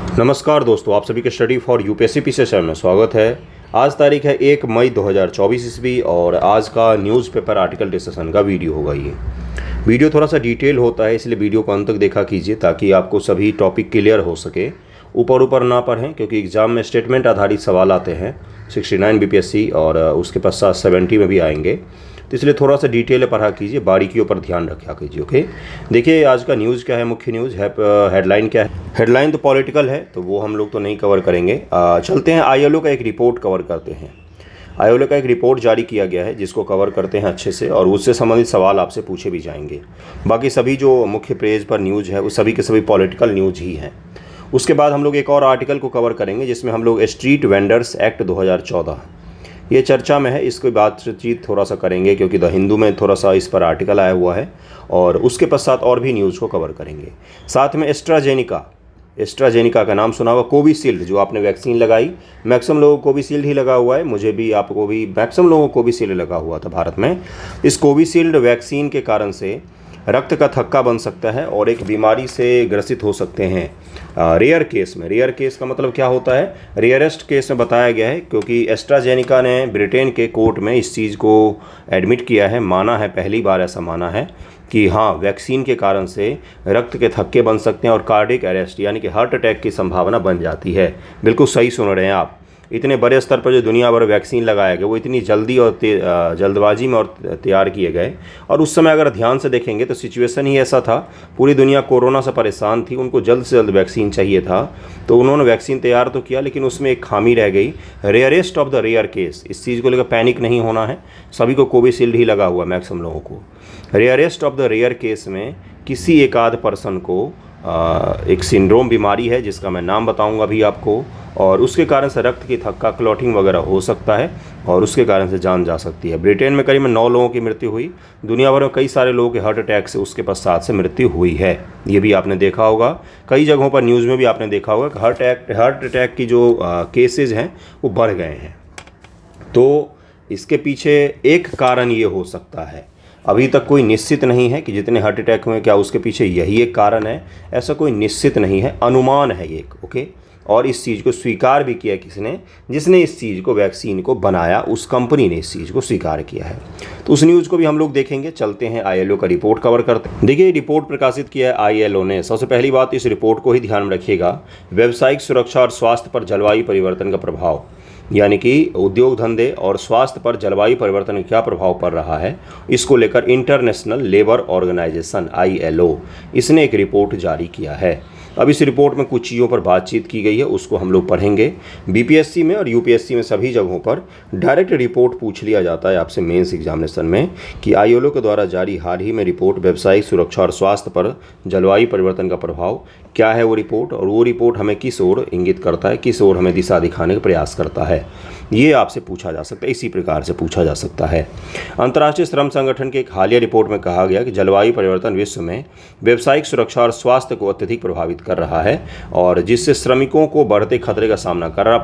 नमस्कार दोस्तों, आप सभी के study for UPSC PCS channel में स्वागत है। आज तारीख है 1 मई 2024 ईस्वी और आज का न्यूज़पेपर आर्टिकल डिस्कशन का वीडियो होगा। ये वीडियो थोड़ा सा डिटेल होता है, इसलिए वीडियो को अंत तक देखा कीजिए ताकि आपको सभी टॉपिक क्लियर हो सके। ऊपर ना पढ़ें क्योंकि एग्ज़ाम में स्टेटमेंट आधारित सवाल आते हैं 69 बीपीएससी और उसके पश्चात 70 में भी आएंगे, तो इसलिए थोड़ा सा डिटेल पढ़ा कीजिए, बारीकियों पर ध्यान रखा कीजिए। ओके, देखिए आज का न्यूज़ क्या है, मुख्य न्यूज़ है। हेडलाइन क्या है? हेडलाइन तो पॉलिटिकल है तो वो हम लोग तो नहीं कवर करेंगे। चलते हैं आईएलओ का एक रिपोर्ट कवर करते हैं। आईएलओ का एक रिपोर्ट जारी किया गया है जिसको कवर करते हैं अच्छे से, और उससे संबंधित सवाल आपसे पूछे भी जाएंगे। बाकी सभी जो मुख्य पेज पर न्यूज़ है वो सभी के सभी पॉलिटिकल न्यूज़ ही हैं। उसके बाद हम लोग एक और आर्टिकल को कवर करेंगे जिसमें हम लोग स्ट्रीट वेंडर्स एक्ट 2014 ये चर्चा में है, इसकी बातचीत थोड़ा सा करेंगे क्योंकि द हिंदू में थोड़ा सा इस पर आर्टिकल आया हुआ है, और उसके पश्चात और भी न्यूज़ को कवर करेंगे। साथ में एस्ट्राजेनिका का नाम सुना हुआ, कोविशील्ड जो आपने वैक्सीन लगाई, मैक्सिमम लोगों को कोविशील्ड ही लगा हुआ है, मुझे भी आपको भी मैक्सिमम लोगों को कोविशील्ड लगा हुआ था भारत में। इस कोविशील्ड वैक्सीन के कारण से रक्त का थक्का बन सकता है और एक बीमारी से ग्रसित हो सकते हैं रेयर केस में। रेयर केस का मतलब क्या होता है? रेयरेस्ट केस में बताया गया है क्योंकि एस्ट्राजेनिका ने ब्रिटेन के कोर्ट में इस चीज़ को एडमिट किया है, माना है, पहली बार ऐसा माना है कि हाँ, वैक्सीन के कारण से रक्त के थक्के बन सकते हैं और कार्डियक अरेस्ट यानी कि हार्ट अटैक की संभावना बन जाती है। बिल्कुल सही सुन रहे हैं आप। इतने बड़े स्तर पर जो दुनिया भर वैक्सीन लगाए गए वो इतनी जल्दी और जल्दबाजी में और तैयार किए गए, और उस समय अगर ध्यान से देखेंगे तो सिचुएशन ही ऐसा था, पूरी दुनिया कोरोना से परेशान थी, उनको जल्द से जल्द वैक्सीन चाहिए था, तो उन्होंने वैक्सीन तैयार तो किया लेकिन उसमें एक खामी रह गई, rarest of the rare case. इस चीज़ को लेकर पैनिक नहीं होना है, सभी को कोविशील्ड ही लगा हुआ, मैक्सिमम लोगों को। Rarest of the rare case में किसी एक आध पर्सन को एक सिंड्रोम बीमारी है जिसका मैं नाम बताऊंगा अभी आपको, और उसके कारण से रक्त की थक्का, क्लॉटिंग वगैरह हो सकता है और उसके कारण से जान जा सकती है। ब्रिटेन में करीब 9 लोगों की मृत्यु हुई, दुनिया भर में कई सारे लोगों के हार्ट अटैक से उसके पश्चात से मृत्यु हुई है। ये भी आपने देखा होगा, कई जगहों पर न्यूज़ में भी आपने देखा होगा कि हार्ट अटैक की जो केसेज हैं वो बढ़ गए हैं। तो इसके पीछे एक कारण ये हो सकता है, अभी तक कोई निश्चित नहीं है कि जितने हार्ट अटैक हुए क्या उसके पीछे यही एक कारण है, ऐसा कोई निश्चित नहीं है, अनुमान है एक। ओके, और इस चीज़ को स्वीकार भी किया किसने? जिसने इस चीज़ को, वैक्सीन को बनाया, उस कंपनी ने इस चीज़ को स्वीकार किया है। तो उस न्यूज़ को भी हम लोग देखेंगे। चलते हैं आईएलओ का रिपोर्ट कवर करते हैं। देखिए, रिपोर्ट प्रकाशित किया है आईएलओ ने। सबसे पहली बात, इस रिपोर्ट को ही ध्यान में रखिएगा, व्यावसायिक सुरक्षा और स्वास्थ्य पर जलवायु परिवर्तन का प्रभाव, यानी कि उद्योग धंधे और स्वास्थ्य पर जलवायु परिवर्तन का क्या प्रभाव पड़ रहा है, इसको लेकर इंटरनेशनल लेबर ऑर्गेनाइजेशन आईएलओ इसने एक रिपोर्ट जारी किया है। अब इस रिपोर्ट में कुछ चीज़ों पर बातचीत की गई है, उसको हम लोग पढ़ेंगे। बीपीएससी में और यूपीएससी में सभी जगहों पर डायरेक्ट रिपोर्ट पूछ लिया जाता है आपसे मेंस एग्जामिनेशन में कि आईएलओ के द्वारा जारी हाल ही में रिपोर्ट व्यावसायिक सुरक्षा और स्वास्थ्य पर जलवायु परिवर्तन का प्रभाव क्या है वो रिपोर्ट, और वो रिपोर्ट हमें किस ओर इंगित करता है, किस ओर हमें दिशा दिखाने का प्रयास करता है, ये आपसे पूछा जा सकता है। इसी प्रकार से पूछा जा सकता है। अंतर्राष्ट्रीय श्रम संगठन के एक हालिया रिपोर्ट में कहा गया कि जलवायु परिवर्तन विश्व में व्यावसायिक सुरक्षा और स्वास्थ्य को अत्यधिक प्रभावित कर रहा है, और जिससे श्रमिकों को बढ़ते खतरे का सामना करना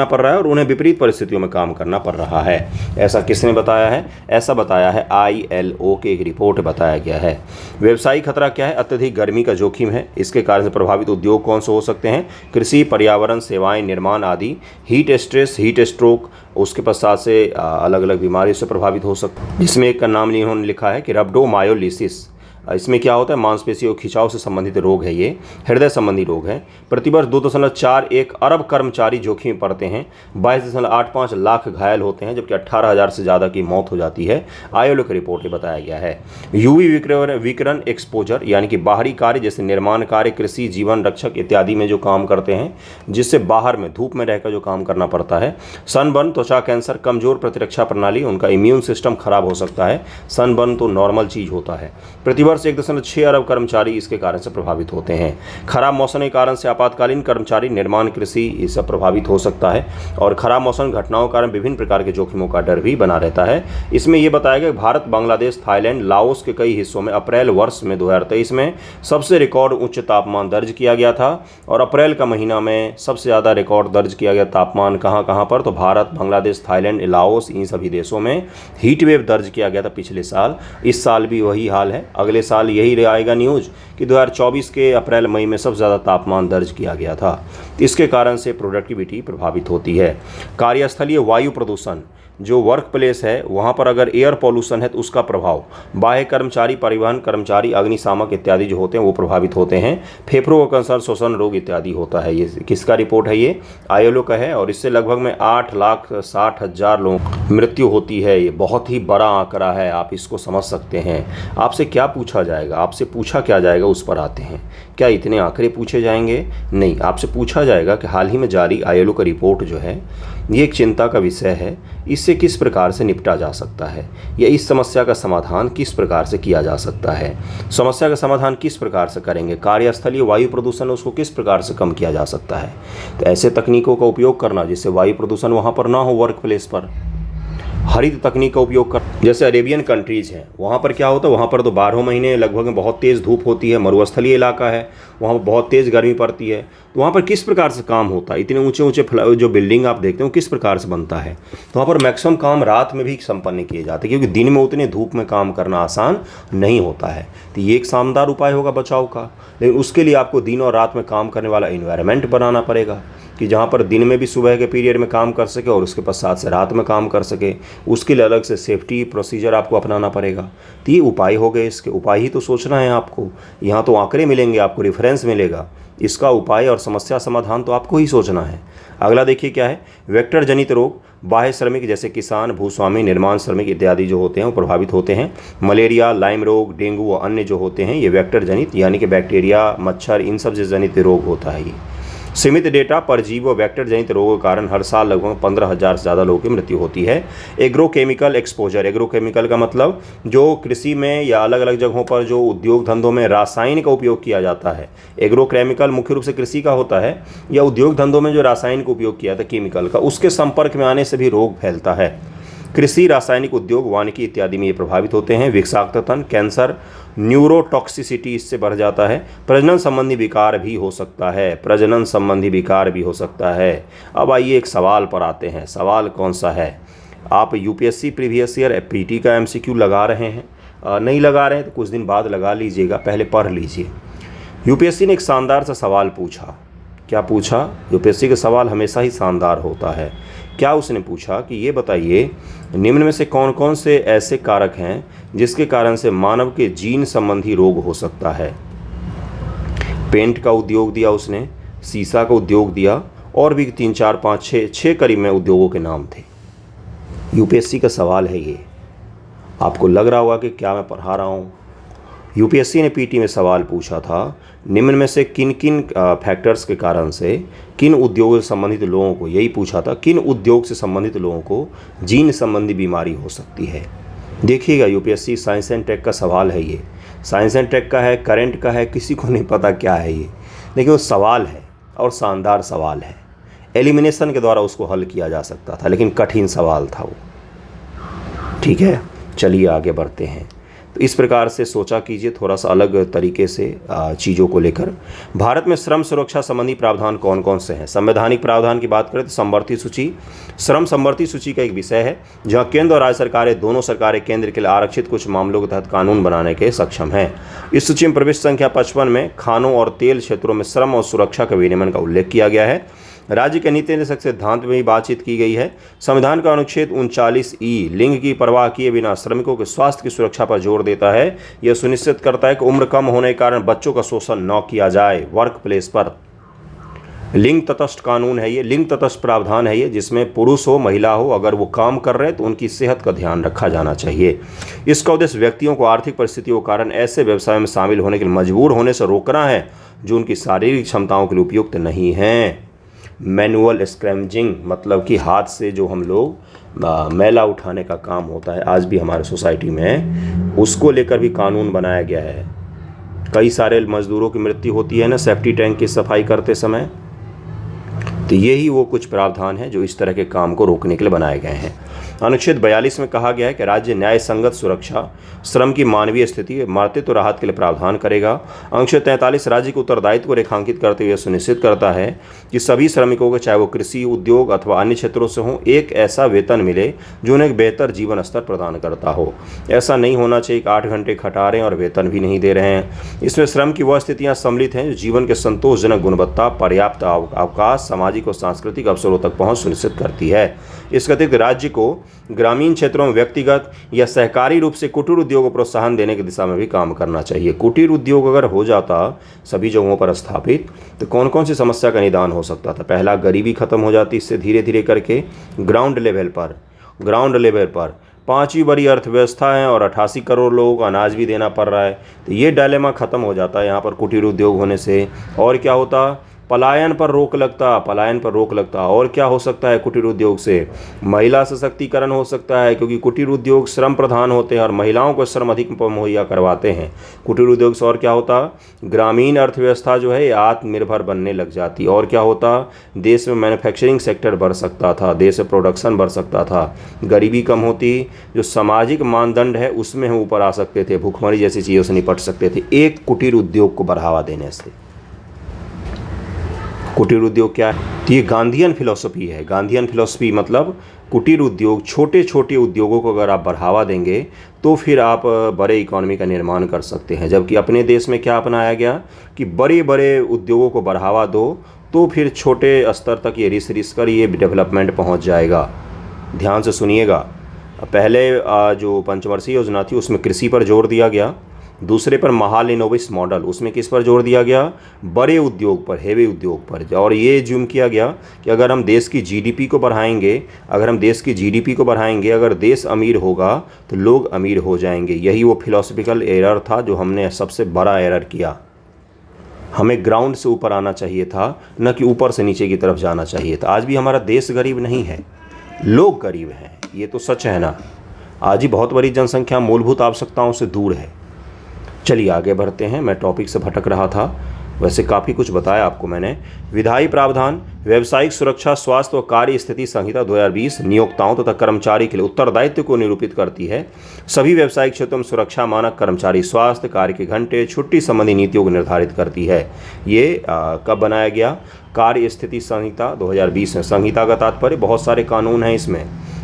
पड़ रहा है और उन्हें विपरीत परिस्थितियों में काम करना पड़ रहा है। ऐसा किसने बताया है? ऐसा बताया है आईएलओ के एक रिपोर्ट बताया गया है। व्यावसायिक खतरा क्या है? अत्यधिक गर्मी का जोखिम है। इसके कारण से प्रभावित उद्योग कौन से हो सकते हैं? कृषि, पर्यावरण, सेवाएं, निर्माण आदि। हीट स्ट्रेस, हीट स्ट्रोक, उसके पश्चात से अलग अलग बीमारियों से प्रभावित हो सकते हैं, जिसमें एक का नाम इन्होंने लिखा है कि रब्डोमायोलिसिस। इसमें क्या होता है? मांसपेशियों खिंचाव से संबंधित रोग है, ये हृदय संबंधी रोग है। प्रतिवर्ष 2.41 अरब कर्मचारी जोखिम में पड़ते हैं, 22.85 लाख घायल होते हैं, जबकि 18,000 से ज़्यादा की मौत हो जाती है। आईएलओ की रिपोर्ट में बताया गया है। यूवी विकिरण एक्सपोजर, यानी कि बाहरी कार्य जैसे निर्माण कार्य, कृषि, जीवन रक्षक इत्यादि में जो काम करते हैं, जिससे बाहर में धूप में रहकर जो काम करना पड़ता है। सनबर्न, त्वचा कैंसर, कमजोर प्रतिरक्षा प्रणाली, उनका इम्यून सिस्टम खराब हो सकता है। सनबर्न तो नॉर्मल चीज़ होता है। प्रतिवर्ष 1.6 अरब कर्मचारी इसके कारण से प्रभावित होते हैं। खराब मौसम के कारण से आपातकालीन कर्मचारी, निर्माण, कृषि, ये सब प्रभावित हो सकता है, और खराब मौसम घटनाओं के कारण विभिन्न प्रकार के जोखिमों का डर भी बना रहता है। इसमें यह बताया गया भारत, बांग्लादेश, थाईलैंड, लाओस के कई हिस्सों में अप्रैल वर्ष में 2023 में सबसे रिकॉर्ड उच्च तापमान दर्ज किया गया था, और अप्रैल का महीना में सबसे ज़्यादा रिकॉर्ड दर्ज किया गया तापमान कहाँ पर? तो भारत, बांग्लादेश, थाईलैंड, लाओस, इन सभी देशों में हीट वेव दर्ज किया गया था पिछले साल। इस साल भी वही हाल है। अगले अगले साल यही आएगा न्यूज़ कि 2024 के अप्रैल मई में सबसे ज़्यादा तापमान दर्ज किया गया था। इसके कारण से प्रोडक्टिविटी प्रभावित होती है। कार्यस्थलीय वायु प्रदूषण, जो वर्क प्लेस है वहाँ पर अगर एयर पॉल्यूशन है तो उसका प्रभाव बाह्य कर्मचारी, परिवहन कर्मचारी, अग्निशामक इत्यादि जो होते हैं वो प्रभावित होते हैं। फेफड़ों का कैंसर, श्वसन रोग इत्यादि होता है। ये किसका रिपोर्ट है? ये ILO का है और इससे लगभग में 8,60,000 लोगों की मृत्यु होती है। ये बहुत ही बड़ा आंकड़ा है, आप इसको समझ सकते हैं। आपसे क्या पूछा जाएगा? आपसे पूछा क्या जाएगा उस पर आते हैं। क्या इतने आंकड़े पूछे जाएंगे? नहीं, आपसे पूछा जाएगा कि हाल ही में जारी ILO का रिपोर्ट जो है ये एक चिंता का विषय है। इससे किस प्रकार से निपटा जा सकता है या इस समस्या का समाधान किस प्रकार से किया जा सकता है? समस्या का समाधान किस प्रकार से करेंगे? कार्यस्थलीय वायु प्रदूषण उसको किस प्रकार से कम किया जा सकता है? तो ऐसे तकनीकों का उपयोग करना जिससे वायु प्रदूषण वहाँ पर ना हो, वर्क प्लेस पर हरित तकनीक का उपयोग कर। जैसे अरेबियन कंट्रीज़ हैं, वहाँ पर क्या होता है, वहाँ पर तो 12 महीने लगभग में बहुत तेज़ धूप होती है। मरुस्थलीय इलाका है, वहाँ पर बहुत तेज़ गर्मी पड़ती है। तो वहाँ पर किस प्रकार से काम होता है? इतने ऊंचे ऊंचे जो बिल्डिंग आप देखते हो किस प्रकार से बनता है? तो वहाँ पर मैक्सिमम काम रात में भी संपन्न किए जाते हैं, क्योंकि दिन में उतने धूप में काम करना आसान नहीं होता है। तो ये एक शानदार उपाय होगा बचाव का। लेकिन उसके लिए आपको दिन और रात में काम करने वाला इन्वायरमेंट बनाना पड़ेगा कि जहाँ पर दिन में भी सुबह के पीरियड में काम कर सके और उसके पश्चात से रात में काम कर सके। उसके लिए अलग से सेफ्टी प्रोसीजर आपको अपनाना पड़ेगा। तो ये उपाय हो गए, इसके उपाय ही तो सोचना है आपको। यहाँ तो आंकड़े मिलेंगे, आपको रेफरेंस मिलेगा, इसका उपाय और समस्या समाधान तो आपको ही सोचना है। अगला देखिए क्या है, वेक्टर जनित रोग। बाह्य श्रमिक जैसे किसान, भूस्वामी, निर्माण श्रमिक इत्यादि जो होते हैं वो प्रभावित होते हैं। मलेरिया, लाइम रोग, डेंगू और अन्य जो होते हैं ये वेक्टर जनित यानी कि बैक्टीरिया, मच्छर, इन सब से जनित रोग होता है। ये सीमित डेटा, परजीवी व वेक्टर जनित रोगों के कारण हर साल लगभग 15,000 से ज़्यादा लोगों की मृत्यु होती है। एग्रोकेमिकल एक्सपोजर, एग्रोकेमिकल का मतलब जो कृषि में या अलग अलग जगहों पर जो उद्योग धंधों में रासायनिक का उपयोग किया जाता है। एग्रोकेमिकल मुख्य रूप से कृषि का होता है, या उद्योग धंधों में जो रासायनिक का उपयोग किया जाता है केमिकल का, उसके संपर्क में आने से भी रोग फैलता है। कृषि, रासायनिक उद्योग, वानिकी इत्यादि में ये प्रभावित होते हैं। विषाक्तता, कैंसर, न्यूरोटॉक्सिसिटी इससे बढ़ जाता है। प्रजनन संबंधी विकार भी हो सकता है, प्रजनन संबंधी विकार भी हो सकता है। अब आइए एक सवाल पर आते हैं। सवाल कौन सा है? आप UPSC प्रीवियस ईयर PT का MCQ लगा रहे हैं? नहीं लगा रहे हैं तो कुछ दिन बाद लगा लीजिएगा, पहले पढ़ लीजिए। UPSC ने एक शानदार सा सवाल पूछा। क्या पूछा? UPSC का सवाल हमेशा ही शानदार होता है। क्या उसने पूछा कि ये बताइए निम्न में से कौन कौन से ऐसे कारक हैं जिसके कारण से मानव के जीन संबंधी रोग हो सकता है? पेंट का उद्योग दिया उसने, सीसा का उद्योग दिया और भी 3, 4, 5, 6 करीब में उद्योगों के नाम थे। UPSC का सवाल है ये। आपको लग रहा होगा कि क्या मैं पढ़ा रहा हूँ। UPSC ने PT में सवाल पूछा था, निम्न में से किन किन फैक्टर्स के कारण से किन उद्योगों से संबंधित लोगों को, यही पूछा था, किन उद्योग से संबंधित लोगों को जीन संबंधी बीमारी हो सकती है। देखिएगा UPSC साइंस एंड टेक का सवाल है ये। साइंस एंड टेक का है, करंट का है, किसी को नहीं पता क्या है ये, लेकिन वो सवाल है और शानदार सवाल है। एलिमिनेशन के द्वारा उसको हल किया जा सकता था, लेकिन कठिन सवाल था वो। ठीक है, चलिए आगे बढ़ते हैं। तो इस प्रकार से सोचा कीजिए थोड़ा सा अलग तरीके से चीज़ों को लेकर। भारत में श्रम सुरक्षा संबंधी प्रावधान कौन कौन से हैं? संवैधानिक प्रावधान की बात करें तो समवर्ती सूची, श्रम समवर्ती सूची का एक विषय है जहां केंद्र और राज्य सरकारें दोनों सरकारें केंद्र के लिए आरक्षित कुछ मामलों के तहत कानून बनाने के सक्षम हैं। इस सूची में प्रविष्ट संख्या 55 में खानों और तेल क्षेत्रों में श्रम और सुरक्षा के विनियमन का उल्लेख किया गया है। राज्य के नीति निर्देशक सिद्धांत में भी बातचीत की गई है। संविधान का अनुच्छेद 39E लिंग की परवाह किए बिना श्रमिकों के स्वास्थ्य की सुरक्षा पर जोर देता है। यह सुनिश्चित करता है कि उम्र कम होने के कारण बच्चों का शोषण न किया जाए वर्क प्लेस पर। लिंग तटस्थ कानून है ये, लिंग तटस्थ प्रावधान है ये, जिसमें पुरुष हो महिला हो अगर वो काम कर रहे हैं तो उनकी सेहत का ध्यान रखा जाना चाहिए। इसका उद्देश्य व्यक्तियों को आर्थिक परिस्थितियों के कारण ऐसे व्यवसायों में शामिल होने के लिए मजबूर होने से रोकना है जो उनकी शारीरिक क्षमताओं के लिए उपयुक्त नहीं हैं। मैनुअल स्क्रैम्जिंग मतलब कि हाथ से जो हम लोग मैला उठाने का काम होता है आज भी हमारे सोसाइटी में, उसको लेकर भी कानून बनाया गया है। कई सारे मजदूरों की मृत्यु होती है ना सेफ्टी टैंक की सफाई करते समय, तो यही वो कुछ प्रावधान हैं जो इस तरह के काम को रोकने के लिए बनाए गए हैं। अनुच्छेद 42 में कहा गया है कि राज्य न्याय संगत सुरक्षा, श्रम की मानवीय स्थिति, मातृत्व राहत के लिए प्रावधान करेगा। अनुच्छेद 43 राज्य के उत्तरदायित्व को रेखांकित करते हुए सुनिश्चित करता है कि सभी श्रमिकों को, चाहे वो कृषि, उद्योग अथवा अन्य क्षेत्रों से हों, एक ऐसा वेतन मिले जो उन्हें एक बेहतर जीवन स्तर प्रदान करता हो। ऐसा नहीं होना चाहिए कि 8 घंटे खटा रहे हैं और वेतन भी नहीं दे रहे हैं। इसमें श्रम की वह स्थितियाँ सम्मिलित हैं जो जीवन के संतोषजनक गुणवत्ता, पर्याप्त अवकाश, सामाजिक और सांस्कृतिक अवसरों तक पहुँच सुनिश्चित करती है। इसके अतिरिक्त राज्य को ग्रामीण क्षेत्रों में व्यक्तिगत या सहकारी रूप से कुटीर उद्योग को प्रोत्साहन देने की दिशा में भी काम करना चाहिए। कुटीर उद्योग अगर हो जाता सभी जगहों पर स्थापित तो कौन कौन सी समस्या का निदान हो सकता था। पहला, गरीबी खत्म हो जाती। इससे धीरे धीरे करके ग्राउंड लेवल पर 5वीं बड़ी अर्थव्यवस्था है और 88 करोड़ लोगों को अनाज भी देना पड़ रहा है, तो ये डायलेमा ख़त्म हो जाता है यहाँ पर कुटीर उद्योग होने से। और क्या होता, पलायन पर रोक लगता। और क्या हो सकता है कुटीर उद्योग से, महिला सशक्तिकरण हो सकता है, क्योंकि कुटीर उद्योग श्रम प्रधान होते हैं और महिलाओं को श्रम अधिक मुहैया करवाते हैं कुटीर उद्योग से। और क्या होता, ग्रामीण अर्थव्यवस्था जो है आत्मनिर्भर बनने लग जाती। और क्या होता, देश में मैन्युफैक्चरिंग सेक्टर बढ़ सकता था, देश में प्रोडक्शन बढ़ सकता था, गरीबी कम होती, जो सामाजिक मानदंड है उसमें हम ऊपर आ सकते थे, भूखमरी जैसी चीज़ों से निपट सकते थे एक कुटीर उद्योग को बढ़ावा देने से। कुटीर उद्योग क्या है, तो ये गांधीयन फिलॉसफी है। गांधीयन फिलॉसफी मतलब कुटीर उद्योग, छोटे छोटे उद्योगों को अगर आप बढ़ावा देंगे तो फिर आप बड़े इकोनॉमी का निर्माण कर सकते हैं। जबकि अपने देश में क्या अपनाया गया कि बड़े बड़े उद्योगों को बढ़ावा दो तो फिर छोटे स्तर तक ये रिस कर ये डेवलपमेंट पहुंच जाएगा। ध्यान से सुनिएगा, पहले जो पंचवर्षीय योजना थी उसमें कृषि पर जोर दिया गया, दूसरे पर महालिनोविस मॉडल, उसमें किस पर जोर दिया गया, बड़े उद्योग पर, हेवी उद्योग पर। और ये ज्यूम किया गया कि अगर हम देश की जीडीपी को बढ़ाएंगे, अगर देश अमीर होगा तो लोग अमीर हो जाएंगे। यही वो फिलॉसफिकल एरर था जो हमने सबसे बड़ा एरर किया। हमें ग्राउंड से ऊपर आना चाहिए था, न कि ऊपर से नीचे की तरफ जाना चाहिए था। आज भी हमारा देश गरीब नहीं है, लोग गरीब हैं, ये तो सच है ना। आज ही बहुत बड़ी जनसंख्या मूलभूत आवश्यकताओं से दूर है। चलिए आगे बढ़ते हैं, मैं टॉपिक से भटक रहा था, वैसे काफ़ी कुछ बताया आपको मैंने। विधायी प्रावधान, व्यावसायिक सुरक्षा, स्वास्थ्य और कार्य स्थिति संहिता 2020 नियोक्ताओं तथा कर्मचारी के लिए उत्तरदायित्व को निरूपित करती है। सभी व्यावसायिक क्षेत्रों में सुरक्षा मानक, कर्मचारी स्वास्थ्य, कार्य के घंटे, छुट्टी संबंधी नीतियों को निर्धारित करती है। ये कब बनाया गया, कार्य स्थिति संहिता 2020 में। संहिता का तात्पर्य बहुत सारे कानून हैं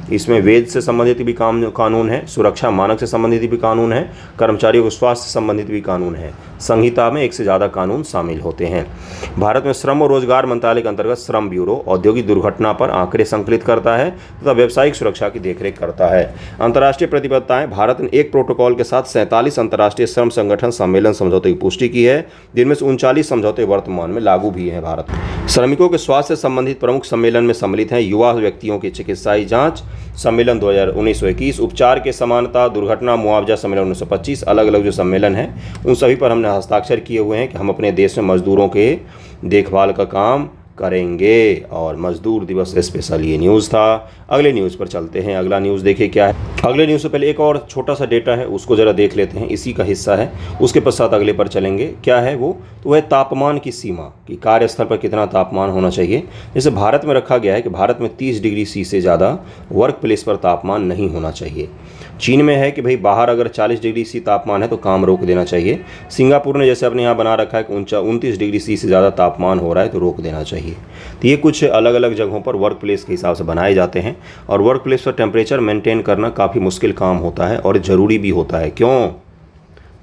इसमें वेद से संबंधित भी कानून है, सुरक्षा मानक से संबंधित भी कानून है, कर्मचारियों के स्वास्थ्य से संबंधित भी कानून है। संहिता में एक से ज़्यादा कानून शामिल होते हैं। भारत में श्रम और रोजगार मंत्रालय के अंतर्गत श्रम ब्यूरो औद्योगिक दुर्घटना पर आंकड़े संकलित करता है तथा व्यावसायिक सुरक्षा की देखरेख करता है। अंतर्राष्ट्रीय प्रतिबद्धताएं, भारत ने एक प्रोटोकॉल के साथ 47 अंतर्राष्ट्रीय श्रम संगठन सम्मेलन समझौते की पुष्टि की है, जिनमें से 39 समझौते वर्तमान में लागू भी हैं भारत। श्रमिकों के स्वास्थ्य से संबंधित प्रमुख सम्मेलन में सम्मिलित हैं युवा व्यक्तियों की चिकित्साई जाँच सम्मेलन 1921, उपचार के समानता, दुर्घटना मुआवजा सम्मेलन 1925, अलग अलग जो सम्मेलन हैं उन सभी पर हमने हस्ताक्षर किए हुए हैं कि हम अपने देश में मजदूरों के देखभाल का काम करेंगे। और मजदूर दिवस स्पेशल ये न्यूज़ था। अगले न्यूज़ पर चलते हैं। अगला न्यूज़ देखिए क्या है। अगले न्यूज़ से पहले एक और छोटा सा डेटा है, उसको ज़रा देख लेते हैं, इसी का हिस्सा है। उसके पश्चात अगले पर चलेंगे। क्या है वो, तो वह तापमान की सीमा कि कार्यस्थल पर कितना तापमान होना चाहिए। जैसे भारत में रखा गया है कि भारत में 30 डिग्री सी से ज़्यादा वर्क प्लेस पर तापमान नहीं होना चाहिए। चीन में है कि भाई बाहर अगर 40 डिग्री सी तापमान है तो काम रोक देना चाहिए। सिंगापुर ने जैसे अपने यहाँ बना रखा है कि 29 डिग्री सी से ज़्यादा तापमान हो रहा है तो रोक देना चाहिए। तो ये कुछ अलग अलग जगहों पर वर्क प्लेस के हिसाब से बनाए जाते हैं और वर्क प्लेस पर टेम्परेचर मेंटेन करना काफ़ी मुश्किल काम होता है और ज़रूरी भी होता है। क्यों,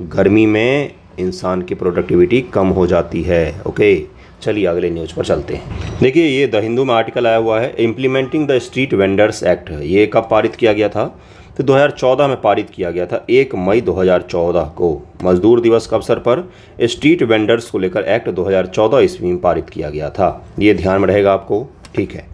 गर्मी में इंसान की प्रोडक्टिविटी कम हो जाती है। ओके, चलिए अगले न्यूज़ पर चलते हैं। देखिए ये द हिंदू में आर्टिकल आया हुआ है, implementing the street vendors act. ये कब पारित किया गया था, तो 2014 में पारित किया गया था, 1 मई 2014 को। मजदूर दिवस के अवसर पर स्ट्रीट वेंडर्स को लेकर एक्ट 2014 ईस्वी में पारित किया गया था। ये ध्यान में रहेगा आपको, ठीक है।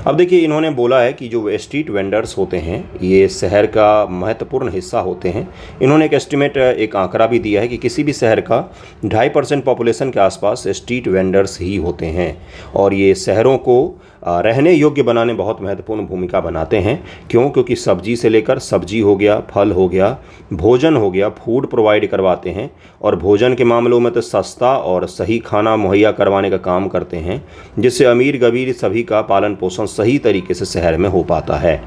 अब देखिए इन्होंने बोला है कि जो स्ट्रीट वेंडर्स होते हैं ये शहर का महत्वपूर्ण हिस्सा होते हैं। इन्होंने एक एस्टिमेट, एक आंकड़ा भी दिया है कि किसी भी शहर का 2.5% पॉपुलेशन के आसपास स्ट्रीट वेंडर्स ही होते हैं और ये शहरों को रहने योग्य बनाने बहुत महत्वपूर्ण भूमिका बनाते हैं। क्यों? क्योंकि सब्जी से लेकर सब्जी हो गया, फल हो गया, भोजन हो गया, फूड प्रोवाइड करवाते हैं और भोजन के मामलों में तो सस्ता और सही खाना मुहैया करवाने का काम करते हैं, जिससे अमीर गरीब सभी का पालन पोषण सही तरीके से शहर में हो पाता है।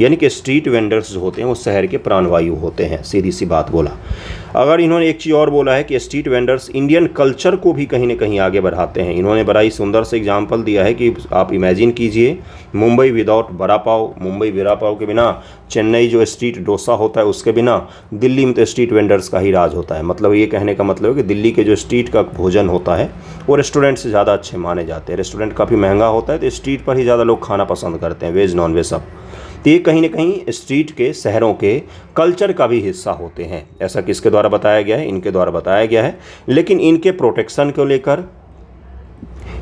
यानी कि स्ट्रीट वेंडर्स जो होते हैं वो शहर के प्राणवायु होते हैं, सीधी सी बात बोला। अगर इन्होंने एक चीज़ और बोला है कि स्ट्रीट वेंडर्स इंडियन कल्चर को भी कहीं ना कहीं आगे बढ़ाते हैं। इन्होंने बड़ा ही सुंदर से एग्जाम्पल दिया है कि आप इमेजिन कीजिए, मुंबई विदाउट वड़ा पाव, मुंबई वड़ा पाव के बिना, चेन्नई जो स्ट्रीट डोसा होता है उसके बिना, दिल्ली में तो स्ट्रीट वेंडर्स का ही राज होता है। मतलब ये कहने का मतलब है कि दिल्ली के जो स्ट्रीट का भोजन होता है वो रेस्टोरेंट से ज़्यादा अच्छे माने जाते हैं। रेस्टोरेंट काफ़ी महंगा होता है तो स्ट्रीट पर ही ज़्यादा लोग खाना पसंद करते हैं, वेज नॉन वेज सब। तो ये कहीं ना कहीं स्ट्रीट के शहरों के कल्चर का भी हिस्सा होते हैं। ऐसा किसके द्वारा बताया गया है? इनके द्वारा बताया गया है। लेकिन इनके प्रोटेक्शन को लेकर,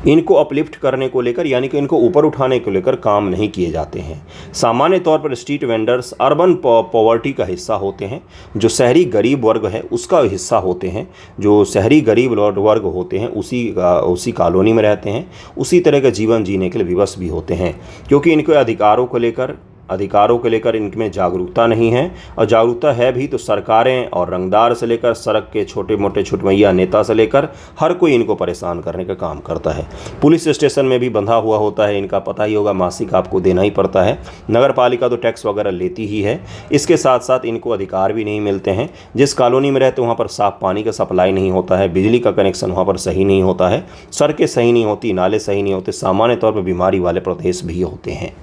इनको अपलिफ्ट करने को लेकर, यानी कि इनको ऊपर उठाने को लेकर काम नहीं किए जाते हैं। सामान्य तौर पर स्ट्रीट वेंडर्स अर्बन पॉवर्टी का हिस्सा होते हैं। जो शहरी गरीब वर्ग है उसका हिस्सा होते हैं। जो शहरी गरीब वर्ग होते हैं उसी कॉलोनी में रहते हैं, उसी तरह का जीवन जीने के लिए विवश भी होते हैं। क्योंकि इनके अधिकारों को लेकर इनमें जागरूकता नहीं है, और जागरूकता है भी तो सरकारें और रंगदार से लेकर सड़क के छोटे मोटे छुटमैया नेता से लेकर हर कोई इनको परेशान करने का काम करता है। पुलिस स्टेशन में भी बंधा हुआ होता है, इनका पता ही होगा, मासिक आपको देना ही पड़ता है। नगर पालिका तो टैक्स वगैरह लेती ही है। इसके साथ साथ इनको अधिकार भी नहीं मिलते हैं। जिस कॉलोनी में रहते वहाँ पर साफ पानी का सप्लाई नहीं होता है, बिजली का कनेक्शन वहाँ पर सही नहीं होता है, सड़कें सही नहीं होती, नाले सही नहीं होते, सामान्य तौर पर बीमारी वाले प्रदेश भी होते हैं।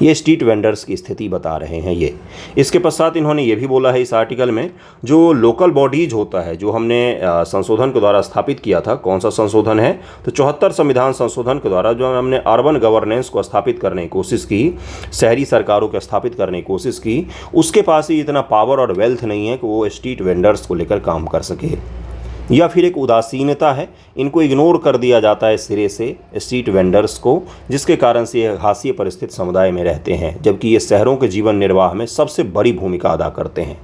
ये स्ट्रीट वेंडर्स की स्थिति बता रहे हैं ये। इसके पश्चात इन्होंने ये भी बोला है इस आर्टिकल में, जो लोकल बॉडीज होता है, जो हमने संशोधन के द्वारा स्थापित किया था, कौन सा संशोधन है? तो 74 संविधान संशोधन के द्वारा जो हमने अर्बन गवर्नेंस को स्थापित करने की कोशिश की, शहरी सरकारों को स्थापित करने की कोशिश की, उसके पास ही इतना पावर और वेल्थ नहीं है कि वो स्ट्रीट वेंडर्स को लेकर काम कर सके, या फिर एक उदासीनता है, इनको इग्नोर कर दिया जाता है सिरे से स्ट्रीट वेंडर्स को, जिसके कारण से ये हाशिए पर स्थित समुदाय में रहते हैं, जबकि ये शहरों के जीवन निर्वाह में सबसे बड़ी भूमिका अदा करते हैं।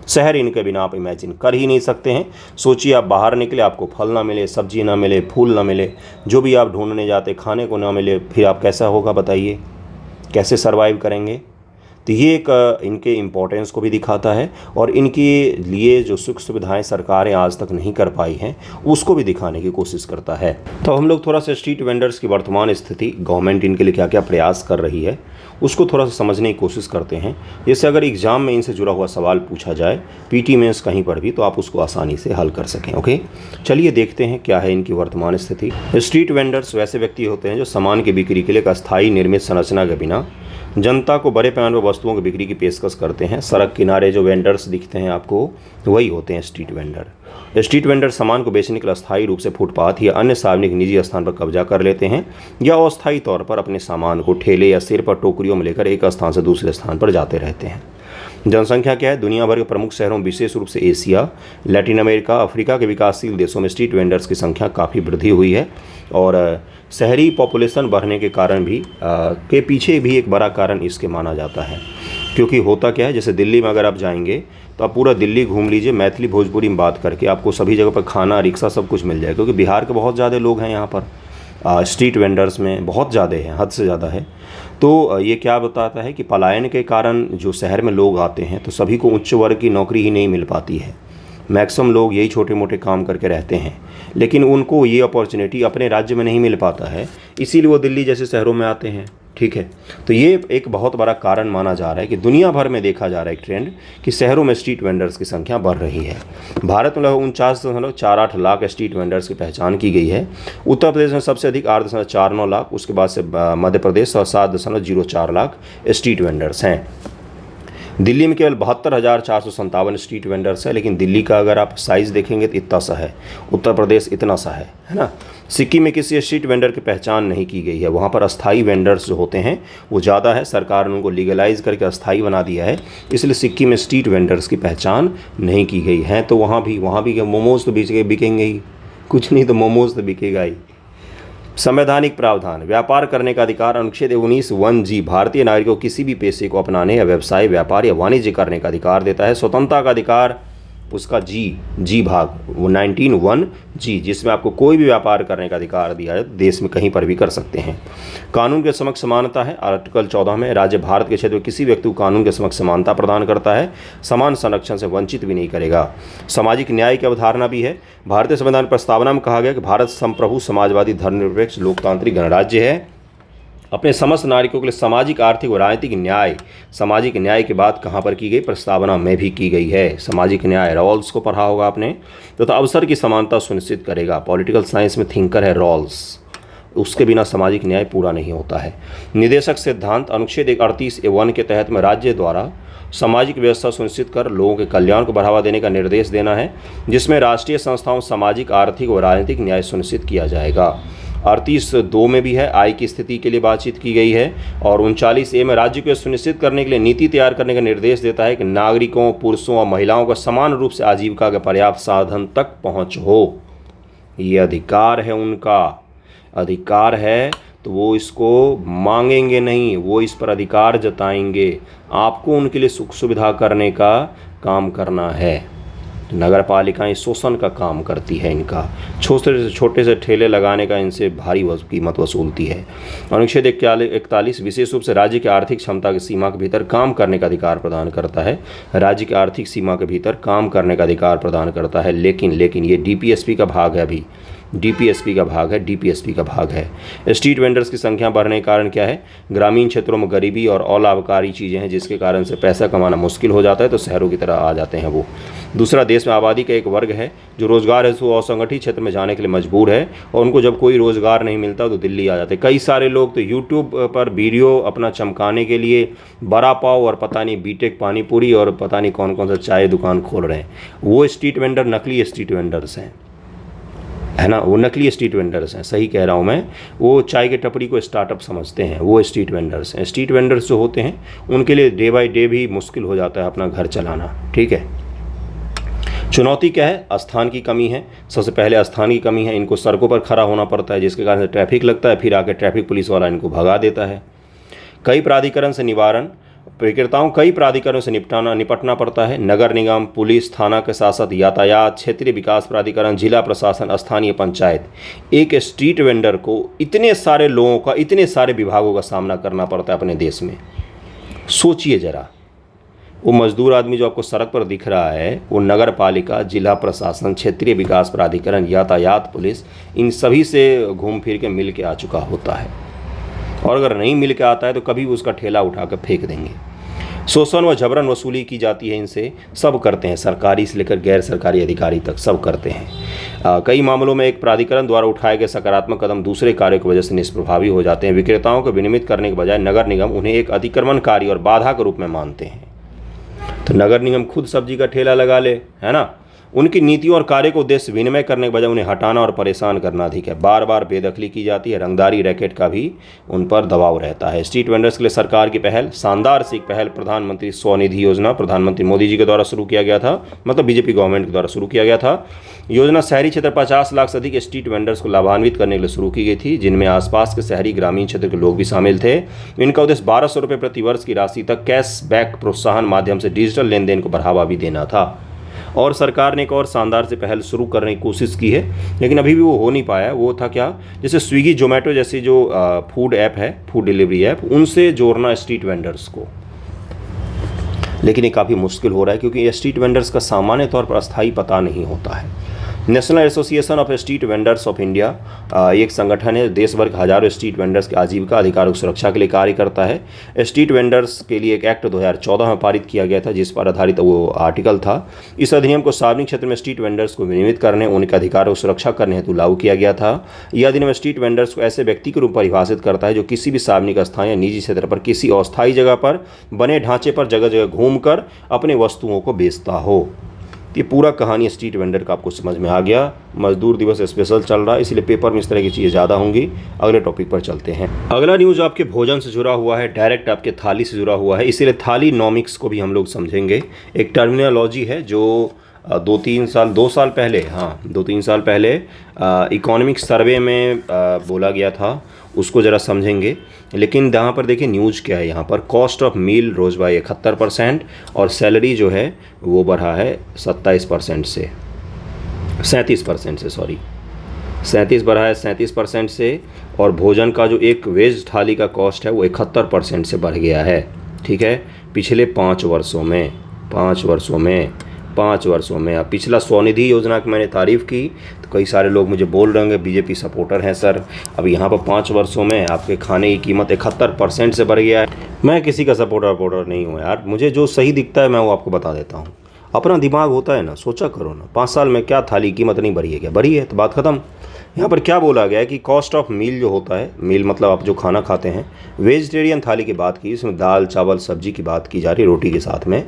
शहर इनके बिना आप इमेजिन कर ही नहीं सकते हैं। सोचिए, आप बाहर निकले, आपको फल ना मिले, सब्जी ना मिले, फूल ना मिले, जो भी आप ढूंढने जाते खाने को ना मिले, फिर आप कैसा होगा बताइए, कैसे सर्वाइव करेंगे? तो ये एक इनके इम्पोर्टेंस को भी दिखाता है, और इनके लिए जो सुख सुविधाएं सरकारें आज तक नहीं कर पाई हैं उसको भी दिखाने की कोशिश करता है। तो हम लोग थोड़ा सा स्ट्रीट वेंडर्स की वर्तमान स्थिति, गवर्नमेंट इनके लिए क्या क्या प्रयास कर रही है, उसको थोड़ा सा समझने की कोशिश करते हैं। जैसे अगर एग्ज़ाम में इनसे जुड़ा हुआ सवाल पूछा जाए, पीटी मेंस कहीं पर भी, तो आप उसको आसानी से हल कर सकें। ओके, चलिए देखते हैं क्या है इनकी वर्तमान स्थिति। स्ट्रीट वेंडर्स वैसे व्यक्ति होते हैं जो सामान की बिक्री के लिए एक अस्थायी निर्मित संरचना के बिना जनता को बड़े पैमाने पर वस्तुओं की बिक्री की पेशकश करते हैं। सड़क किनारे जो वेंडर्स दिखते हैं आपको, वही होते हैं स्ट्रीट वेंडर। स्ट्रीट वेंडर सामान को बेचने के लिए अस्थायी रूप से फुटपाथ या अन्य सार्वजनिक निजी स्थान पर कब्जा कर लेते हैं, या अस्थायी तौर पर अपने सामान को ठेले या सिर पर टोकरियों में लेकर एक स्थान से दूसरे स्थान पर जाते रहते हैं। जनसंख्या क्या है? दुनिया भर के प्रमुख शहरों, विशेष रूप से एशिया, लैटिन अमेरिका, अफ्रीका के विकासशील देशों में स्ट्रीट वेंडर्स की संख्या काफ़ी वृद्धि हुई है, और शहरी पॉपुलेशन बढ़ने के कारण भी के पीछे भी एक बड़ा कारण इसके माना जाता है। क्योंकि होता क्या है, जैसे दिल्ली में अगर आप जाएंगे तो आप पूरा दिल्ली घूम लीजिए, मैथिली भोजपुरी में बात करके आपको सभी जगह पर खाना, रिक्शा सब कुछ मिल जाएगा। क्योंकि बिहार के बहुत ज़्यादा लोग हैं यहाँ पर, स्ट्रीट वेंडर्स में बहुत ज़्यादा है, हद से ज़्यादा है। तो ये क्या बताता है कि पलायन के कारण जो शहर में लोग आते हैं तो सभी को उच्च वर्ग की नौकरी ही नहीं मिल पाती है। मैक्सिमम लोग यही छोटे मोटे काम करके रहते हैं, लेकिन उनको ये अपॉर्चुनिटी अपने राज्य में नहीं मिल पाता है, इसीलिए वो दिल्ली जैसे शहरों में आते हैं। ठीक है, तो ये एक बहुत बड़ा कारण माना जा रहा है कि दुनिया भर में देखा जा रहा है एक ट्रेंड कि शहरों में स्ट्रीट वेंडर्स की संख्या बढ़ रही है। भारत में लगभग 49.48 लाख स्ट्रीट वेंडर्स की पहचान की गई है। उत्तर प्रदेश में सबसे अधिक 8.49 लाख, उसके बाद से मध्य प्रदेश और 7.04 लाख स्ट्रीट वेंडर्स हैं। दिल्ली में केवल 72,457 स्ट्रीट वेंडर्स है, लेकिन दिल्ली का अगर आप साइज़ देखेंगे तो इतना सा है, उत्तर प्रदेश इतना सा है ना। सिक्किम में किसी स्ट्रीट वेंडर की पहचान नहीं की गई है, वहाँ पर अस्थाई वेंडर्स जो होते हैं वो ज़्यादा है, सरकार ने उनको लीगलाइज करके अस्थाई बना दिया है, इसलिए सिक्किम में स्ट्रीट वेंडर्स की पहचान नहीं की गई है। तो वहाँ भी मोमोज़ तो बिकेंगे ही, कुछ नहीं तो मोमोज़ तो बिकेगा ही। संवैधानिक प्रावधान, व्यापार करने का अधिकार, अनुच्छेद 19(1)(g) भारतीय नागरिकों को किसी भी पेशे को अपनाने या व्यवसाय, व्यापार या वाणिज्य करने का अधिकार देता है। स्वतंत्रता का अधिकार उसका जी भाग वो 19(1)(g, जिसमें आपको कोई भी व्यापार करने का अधिकार दिया है, देश में कहीं पर भी कर सकते हैं। कानून के समक्ष समानता है आर्टिकल 14 में। राज्य भारत के क्षेत्र में किसी व्यक्ति को कानून के समक्ष समानता प्रदान करता है, समान संरक्षण से वंचित भी नहीं करेगा। सामाजिक न्याय की अवधारणा भी है। भारतीय संविधान प्रस्तावना में कहा गया कि भारत संप्रभु समाजवादी धर्मनिरपेक्ष लोकतांत्रिक गणराज्य है। अपने समस्त नागरिकों के लिए सामाजिक, आर्थिक और सामाजिक न्याय की बात कहाँ पर की गई? प्रस्तावना में भी की गई है। सामाजिक न्याय, रॉल्स को पढ़ा होगा आपने, तो अवसर की समानता सुनिश्चित करेगा। पॉलिटिकल साइंस में थिंकर है रॉल्स, उसके बिना सामाजिक न्याय पूरा नहीं होता है। निदेशक सिद्धांत अनुच्छेद 38(1) के तहत में राज्य द्वारा सामाजिक व्यवस्था सुनिश्चित कर लोगों के कल्याण को बढ़ावा देने का निर्देश देना है, जिसमें राष्ट्रीय संस्थाओं सामाजिक, आर्थिक और राजनीतिक न्याय सुनिश्चित किया जाएगा। 38(2) में भी है, आय की स्थिति के लिए बातचीत की गई है। और 39(a) में राज्य को सुनिश्चित करने के लिए नीति तैयार करने का निर्देश देता है कि नागरिकों, पुरुषों और महिलाओं को समान रूप से आजीविका के पर्याप्त साधन तक पहुँच हो। ये अधिकार है, उनका अधिकार है, तो वो इसको मांगेंगे नहीं, वो इस पर अधिकार जताएंगे। आपको उनके लिए सुख सुविधा करने का काम करना है। नगर पालिकाएँ शोषण का काम करती है, इनका छोटे से ठेले लगाने का इनसे भारी कीमत वसूलती है। अनुच्छेद 41 विशेष रूप से राज्य की आर्थिक क्षमता की सीमा के भीतर काम करने का अधिकार प्रदान करता है। राज्य की आर्थिक सीमा के भीतर काम करने का अधिकार प्रदान करता है, लेकिन ये डीपीएसपी का भाग है। अभी डीपीएसपी का भाग है। स्ट्रीट वेंडर्स की संख्या बढ़ने के कारण क्या है? ग्रामीण क्षेत्रों में गरीबी और अलाभकारी चीज़ें हैं, जिसके कारण से पैसा कमाना मुश्किल हो जाता है, तो शहरों की तरह आ जाते हैं वो। दूसरा, देश में आबादी का एक वर्ग है जो रोजगार हेतु असंगठित क्षेत्र में जाने के लिए मजबूर है, और उनको जब कोई रोजगार नहीं मिलता तो दिल्ली आ जाते हैं। कई सारे लोग तो यूट्यूब पर वीडियो अपना चमकाने के लिए बड़ा पाव और पता नहीं बीटेक पानीपुरी और पता नहीं कौन कौन सा चाय दुकान खोल रहे हैं। वो स्ट्रीट वेंडर नकली स्ट्रीट वेंडर्स हैं, है ना, वो नकली स्ट्रीट वेंडर्स हैं। सही कह रहा हूँ मैं। वो चाय के टपरी को स्टार्टअप समझते हैं, वो स्ट्रीट वेंडर्स हैं। स्ट्रीट वेंडर्स जो होते हैं उनके लिए डे बाय डे भी मुश्किल हो जाता है अपना घर चलाना। ठीक है। चुनौती क्या है? स्थान की कमी है। सबसे पहले स्थान की कमी है। इनको सड़कों पर खड़ा होना पड़ता है, जिसके कारण से ट्रैफिक लगता है, फिर आके ट्रैफिक पुलिस वाला इनको भगा देता है। कई प्राधिकरण से निपटना पड़ता है। नगर निगम, पुलिस, थाना के साथ साथ यातायात, क्षेत्रीय विकास प्राधिकरण, जिला प्रशासन, स्थानीय पंचायत। एक स्ट्रीट वेंडर को इतने सारे लोगों का, इतने सारे विभागों का सामना करना पड़ता है अपने देश में। सोचिए जरा, वो मजदूर आदमी जो आपको सड़क पर दिख रहा है, वो नगर पालिका, जिला प्रशासन, क्षेत्रीय विकास प्राधिकरण, यातायात, पुलिस, इन सभी से घूम फिर के मिल के आ चुका होता है। और अगर नहीं मिल के आता है तो कभी भी उसका ठेला उठा कर फेंक देंगे। शोषण व जबरन वसूली की जाती है इनसे। सब करते हैं, सरकारी से लेकर गैर सरकारी अधिकारी तक सब करते हैं। कई मामलों में एक प्राधिकरण द्वारा उठाए गए सकारात्मक कदम दूसरे कार्यों की वजह से निष्प्रभावी हो जाते हैं। विक्रेताओं को विनियमित करने के बजाय नगर निगम उन्हें एक अतिक्रमणकारी और बाधा के रूप में मानते हैं। तो नगर निगम खुद सब्जी का ठेला लगा ले, है ना। उनकी नीतियों और कार्य को उद्देश्य विनिमय करने के बजाय उन्हें हटाना और परेशान करना अधिक है। बार बार बेदखली की जाती है। रंगदारी रैकेट का भी उन पर दबाव रहता है। स्ट्रीट वेंडर्स के लिए सरकार की पहल, शानदार सी पहल, प्रधानमंत्री स्वनिधि योजना, प्रधानमंत्री मोदी जी के द्वारा शुरू किया गया था, मतलब बीजेपी गवर्नमेंट के द्वारा शुरू किया गया था। योजना शहरी क्षेत्र 50 लाख से अधिक स्ट्रीट वेंडर्स को लाभान्वित करने के लिए शुरू की गई थी, जिनमें आसपास के शहरी ग्रामीण क्षेत्र के लोग भी शामिल थे। इनका उद्देश्य 1200 रुपये प्रति वर्ष की राशि तक कैशबैक प्रोत्साहन माध्यम से डिजिटल लेन देन को बढ़ावा भी देना था। और सरकार ने एक और शानदार से पहल शुरू करने की कोशिश की है, लेकिन अभी भी वो हो नहीं पाया। वो था क्या? जैसे स्विगी, जोमेटो जैसी जो फूड ऐप है, फूड डिलीवरी ऐप, उनसे जोड़ना स्ट्रीट वेंडर्स को। लेकिन ये काफ़ी मुश्किल हो रहा है, क्योंकि ये स्ट्रीट वेंडर्स का सामान्य तौर पर अस्थायी पता नहीं होता है। National association of street vendors of India एक संगठन है, देश भर के हजारों स्ट्रीट वेंडर्स के आजीविका अधिकारों की सुरक्षा के लिए कार्य करता है। स्ट्रीट वेंडर्स के लिए एक एक्ट 2014 में पारित किया गया था, जिस पर आधारित वो आर्टिकल था। इस अधिनियम को सार्वजनिक क्षेत्र में स्ट्रीट वेंडर्स को विनियमित करने, उनके अधिकारों की सुरक्षा करने हेतु लागू किया गया था। यह अधिनियम स्ट्रीट वेंडर्स को ऐसे व्यक्ति के रूप में परिभाषित करता है जो किसी भी सार्वजनिक स्थान या निजी क्षेत्र पर किसी अस्थायी जगह पर बने ढांचे पर जगह जगह घूमकर अपने वस्तुओं को बेचता हो। ये पूरा कहानी स्ट्रीट वेंडर का आपको समझ में आ गया। मजदूर दिवस स्पेशल चल रहा है, इसलिए पेपर में इस तरह की चीज़ें ज़्यादा होंगी। अगले टॉपिक पर चलते हैं। अगला न्यूज़ आपके भोजन से जुड़ा हुआ है, डायरेक्ट आपके थाली से जुड़ा हुआ है, इसीलिए थाली नॉमिक्स को भी हम लोग समझेंगे। एक टर्मिनोलॉजी है जो 2 साल पहले, हाँ 2-3 साल पहले इकोनॉमिक सर्वे में बोला गया था, उसको ज़रा समझेंगे। लेकिन यहाँ पर देखिए न्यूज़ क्या है, यहाँ पर cost of meal rose by 71% और सैलरी जो है वो बढ़ा है 37% से 37% से, सॉरी 37 बढ़ा है 37% से। और भोजन का जो एक वेज थाली का कॉस्ट है वो 71% से बढ़ गया है। ठीक है, पिछले 5 वर्षों में अब पिछला स्वनिधि योजना की मैंने तारीफ़ की तो कई सारे लोग मुझे बोल रहे होंगे बीजेपी सपोर्टर हैं सर, अब यहाँ पर 5 वर्षों में आपके खाने की कीमत 71% से बढ़ गया है। मैं किसी का सपोर्टर नहीं हूँ यार, मुझे जो सही दिखता है मैं वो आपको बता देता हूँ। अपना दिमाग होता है ना, सोचा करो ना, 5 साल में क्या थाली कीमत नहीं बढ़ी है, क्या बढ़ी है तो बात ख़त्म। यहाँ पर क्या बोला गया है कि कॉस्ट ऑफ मील जो होता है, मील मतलब आप जो खाना खाते हैं, वेजिटेरियन थाली की बात की, इसमें दाल चावल सब्जी की बात की जा रही है रोटी के साथ में,